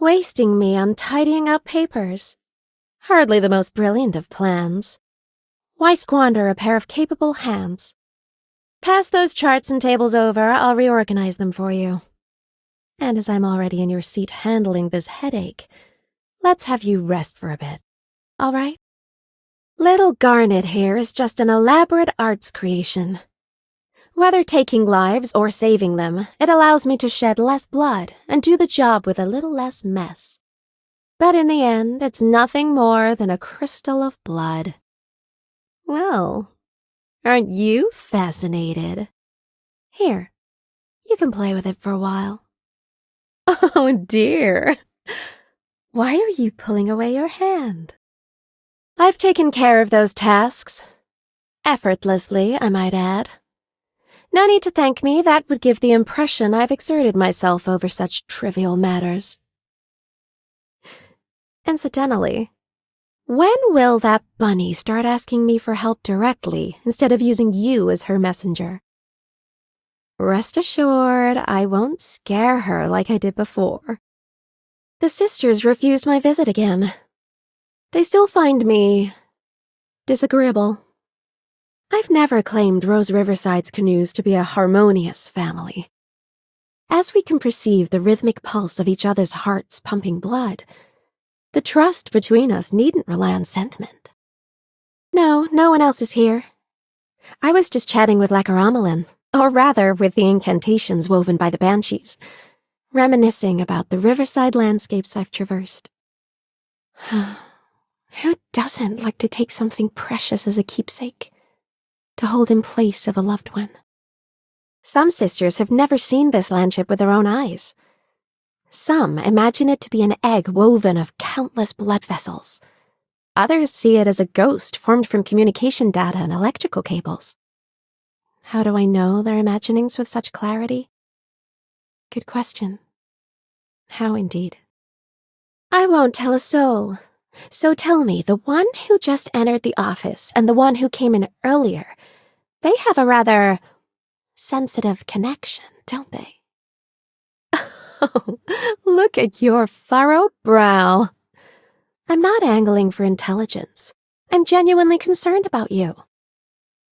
wasting me on tidying up papers. Hardly the most brilliant of plans. Why squander a pair of capable hands? Pass those charts and tables over, I'll reorganize them for you. And as I'm already in your seat handling this headache, let's have you rest for a bit, all right? Little Garnet here is just an elaborate arts creation. Whether taking lives or saving them, it allows me to shed less blood and do the job with a little less mess. But in the end, it's nothing more than a crystal of blood. Well, aren't you fascinated? Here, you can play with it for a while. Oh dear, why are you pulling away your hand? I've taken care of those tasks. Effortlessly, I might add. No need to thank me, that would give the impression I've exerted myself over such trivial matters. Incidentally, when will that bunny start asking me for help directly instead of using you as her messenger? Rest assured, I won't scare her like I did before. The sisters refused my visit again. They still find me disagreeable. I've never claimed Rose Riverside's canoes to be a harmonious family. As we can perceive the rhythmic pulse of each other's hearts pumping blood, the trust between us needn't rely on sentiment. No one else is here. I was just chatting with Lacaramelin, or rather with the incantations woven by the banshees, reminiscing about the riverside landscapes I've traversed. Who doesn't like to take something precious as a keepsake, to hold in place of a loved one? Some sisters have never seen this landship with their own eyes. Some imagine it to be an egg woven of countless blood vessels. Others see it as a ghost formed from communication data and electrical cables. How do I know their imaginings with such clarity? Good question. How indeed? I won't tell a soul. So tell me, the one who just entered the office and the one who came in earlier, they have a rather sensitive connection, don't they? Oh, look at your furrowed brow. I'm not angling for intelligence. I'm genuinely concerned about you.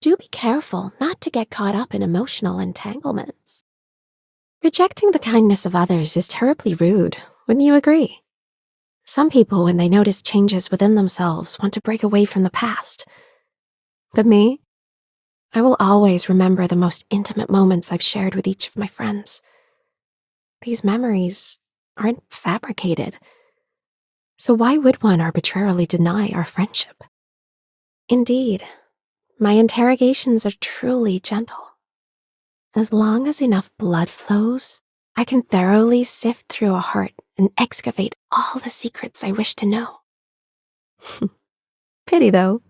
Do be careful not to get caught up in emotional entanglements. Rejecting the kindness of others is terribly rude, wouldn't you agree? Some people, when they notice changes within themselves, want to break away from the past. But me? I will always remember the most intimate moments I've shared with each of my friends. These memories aren't fabricated. So why would one arbitrarily deny our friendship? Indeed, my interrogations are truly gentle. As long as enough blood flows, I can thoroughly sift through a heart and excavate all the secrets I wish to know. Pity, though,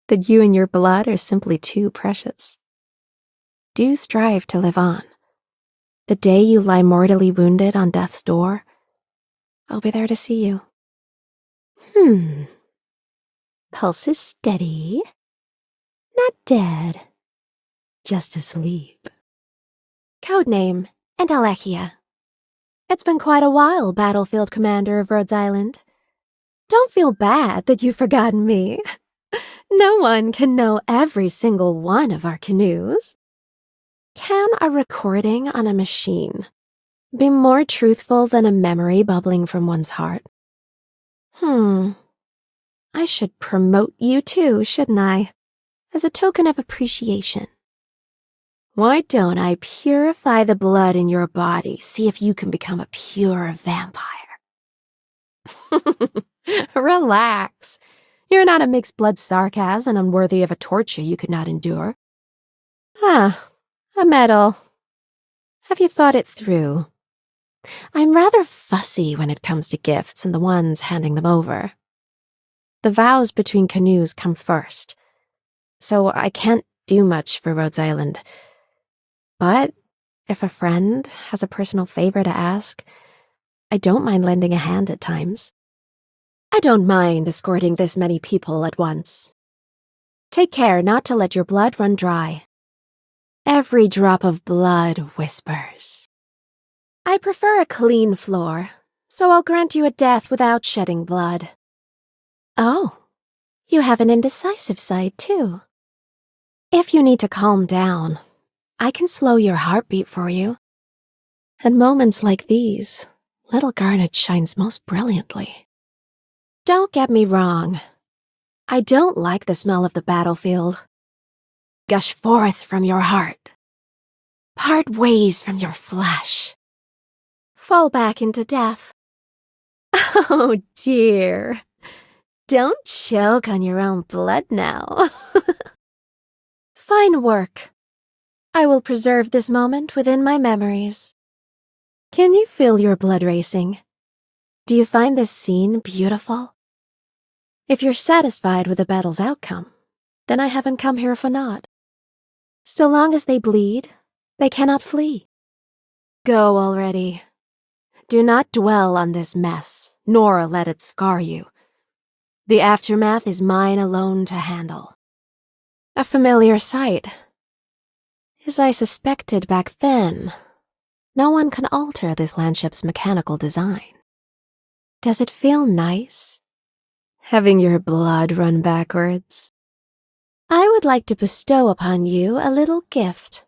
that you and your blood are simply too precious. Do strive to live on. The day you lie mortally wounded on death's door, I'll be there to see you. Pulse is steady. Not dead. Just asleep. Codename, Entelechia. It's been quite a while, Battlefield Commander of Rhodes Island. Don't feel bad that you've forgotten me. No one can know every single one of our canoes. Can a recording on a machine be more truthful than a memory bubbling from one's heart? I should promote you too, shouldn't I? As a token of appreciation. Why don't I purify the blood in your body, see if you can become a pure vampire? Relax. You're not a mixed blood sarcasm unworthy of a torture you could not endure. A medal. Have you thought it through? I'm rather fussy when it comes to gifts and the ones handing them over. The vows between canoes come first, so I can't do much for Rhodes Island. But if a friend has a personal favor to ask, I don't mind lending a hand at times. I don't mind escorting this many people at once. Take care not to let your blood run dry. Every drop of blood whispers. I prefer a clean floor, so I'll grant you a death without shedding blood. Oh, you have an indecisive side, too. If you need to calm down, I can slow your heartbeat for you. At moments like these, little Garnet shines most brilliantly. Don't get me wrong. I don't like the smell of the battlefield. Gush forth from your heart. Part ways from your flesh. Fall back into death. Oh, dear. Don't choke on your own blood now. Fine work. I will preserve this moment within my memories. Can you feel your blood racing? Do you find this scene beautiful? If you're satisfied with the battle's outcome, then I haven't come here for naught. So long as they bleed, they cannot flee. Go already. Do not dwell on this mess, nor let it scar you. The aftermath is mine alone to handle. A familiar sight. As I suspected back then, no one can alter this landship's mechanical design. Does it feel nice? Having your blood run backwards? I would like to bestow upon you a little gift.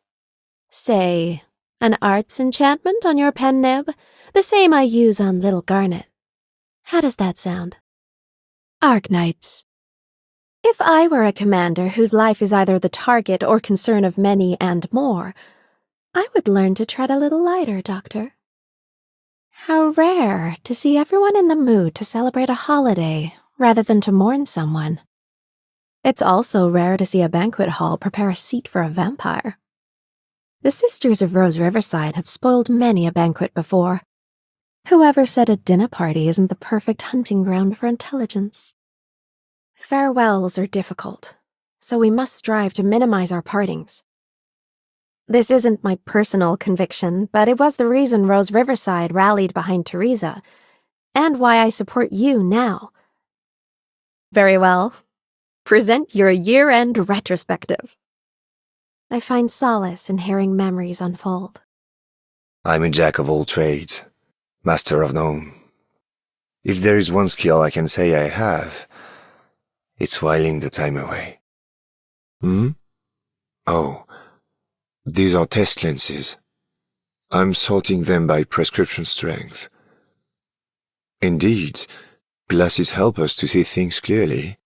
Say, an arts enchantment on your pen nib, the same I use on little Garnet. How does that sound? Arknights. If I were a commander whose life is either the target or concern of many and more, I would learn to tread a little lighter, Doctor. How rare to see everyone in the mood to celebrate a holiday rather than to mourn someone. It's also rare to see a banquet hall prepare a seat for a vampire. The Sisters of Rose Riverside have spoiled many a banquet before. Whoever said a dinner party isn't the perfect hunting ground for intelligence? Farewells are difficult, so we must strive to minimize our partings. This isn't my personal conviction, but it was the reason Rose Riverside rallied behind Teresa, and why I support you now. Very well. Present your year-end retrospective. I find solace in hearing memories unfold. I'm a jack of all trades, master of none. If there is one skill I can say I have, it's whiling the time away. Oh, these are test lenses. I'm sorting them by prescription strength. Indeed, glasses help us to see things clearly,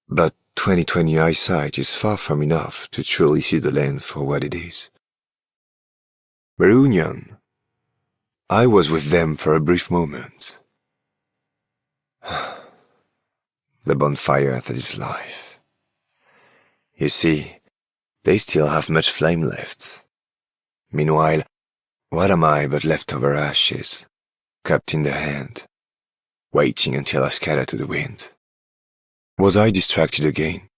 but 20/20 eyesight is far from enough to truly see the land for what it is. Reunion. I was with them for a brief moment. The bonfire that is life. You see, they still have much flame left. Meanwhile, what am I but leftover ashes, cupped in the hand, waiting until I scatter to the wind? Was I distracted again?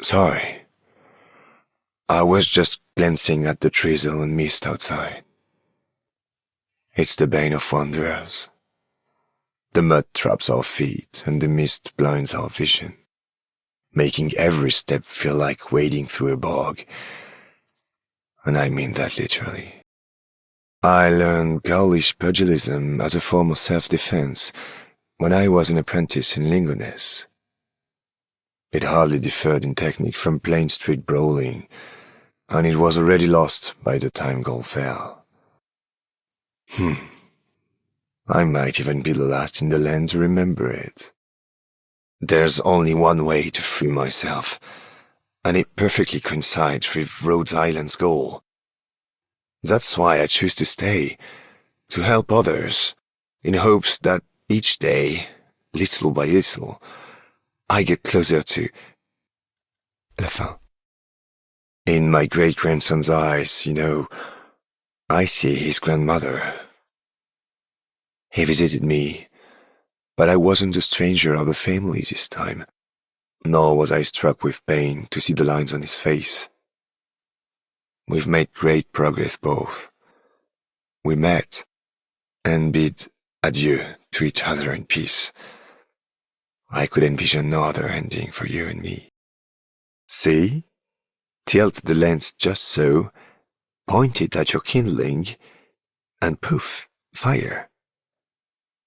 Sorry. I was just glancing at the drizzle and mist outside. It's the bane of wanderers. The mud traps our feet and the mist blinds our vision, making every step feel like wading through a bog. And I mean that literally. I learned Gaulish pugilism as a form of self-defense when I was an apprentice in Lingoness. It hardly differed in technique from plain street brawling, and it was already lost by the time goal fell. I might even be the last in the land to remember it. There's only one way to free myself, and it perfectly coincides with Rhode Island's goal. That's why I choose to stay, to help others, in hopes that each day, little by little, I get closer to la fin. In my great-grandson's eyes, I see his grandmother. He visited me, but I wasn't a stranger of the family this time, nor was I struck with pain to see the lines on his face. We've made great progress both. We met and bid adieu to each other in peace. I could envision no other ending for you and me. See? Tilt the lens just so, point it at your kindling, and poof, fire.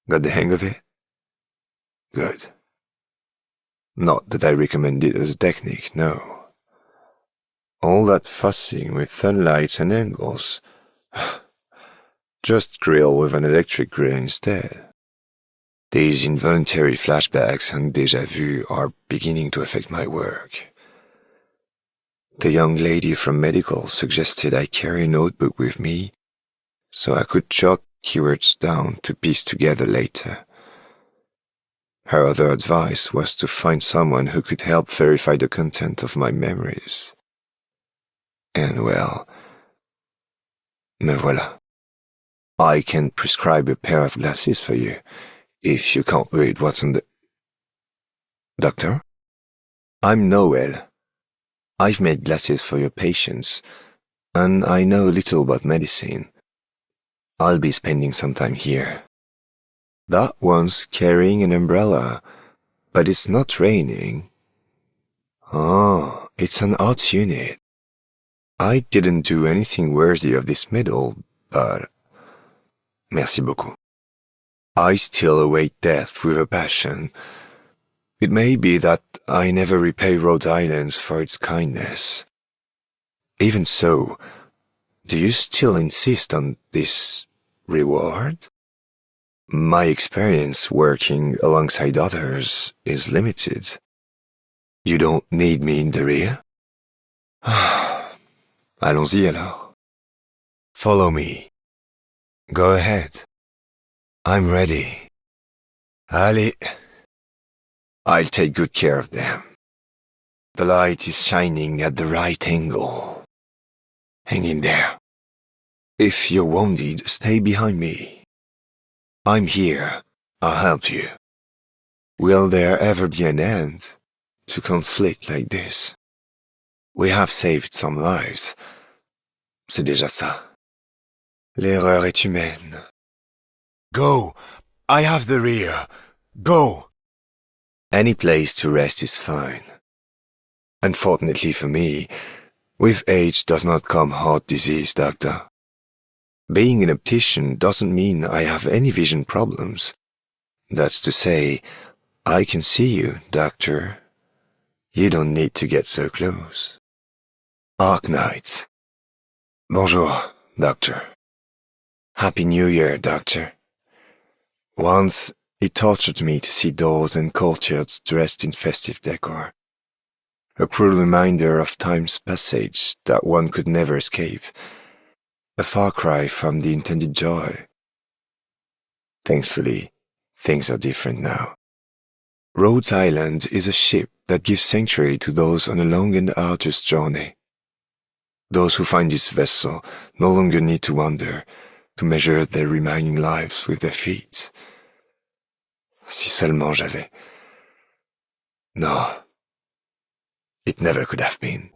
Got the hang of it? Good. Not that I recommend it as a technique, no. All that fussing with sunlights and angles. Just drill with an electric grill instead. These involuntary flashbacks and déjà vu are beginning to affect my work. The young lady from medical suggested I carry a notebook with me so I could jot keywords down to piece together later. Her other advice was to find someone who could help verify the content of my memories. And well, me voilà. I can prescribe a pair of glasses for you if you can't read what's on the... Doctor? I'm Nowell. I've made glasses for your patients, and I know little about medicine. I'll be spending some time here. That one's carrying an umbrella, but it's not raining. Oh, it's an art unit. I didn't do anything worthy of this medal, but... Merci beaucoup. I still await death with a passion. It may be that I never repay Rhode Island for its kindness. Even so, do you still insist on this reward? My experience working alongside others is limited. You don't need me in the rear? Allons-y alors. Follow me. Go ahead. I'm ready. Allez. I'll take good care of them. The light is shining at the right angle. Hang in there. If you're wounded, stay behind me. I'm here. I'll help you. Will there ever be an end to conflict like this? We have saved some lives. C'est déjà ça. L'erreur est humaine. Go! I have the rear. Go! Any place to rest is fine. Unfortunately for me, with age does not come heart disease, doctor. Being an optician doesn't mean I have any vision problems. That's to say, I can see you, doctor. You don't need to get so close. Arknights. Bonjour, doctor. Happy New Year, doctor. Once, it tortured me to see dolls and courtiers dressed in festive decor. A cruel reminder of time's passage that one could never escape. A far cry from the intended joy. Thankfully, things are different now. Rhode Island is a ship that gives sanctuary to those on a long and arduous journey. Those who find this vessel no longer need to wander, to measure their remaining lives with their feet. Si seulement j'avais... No, it never could have been.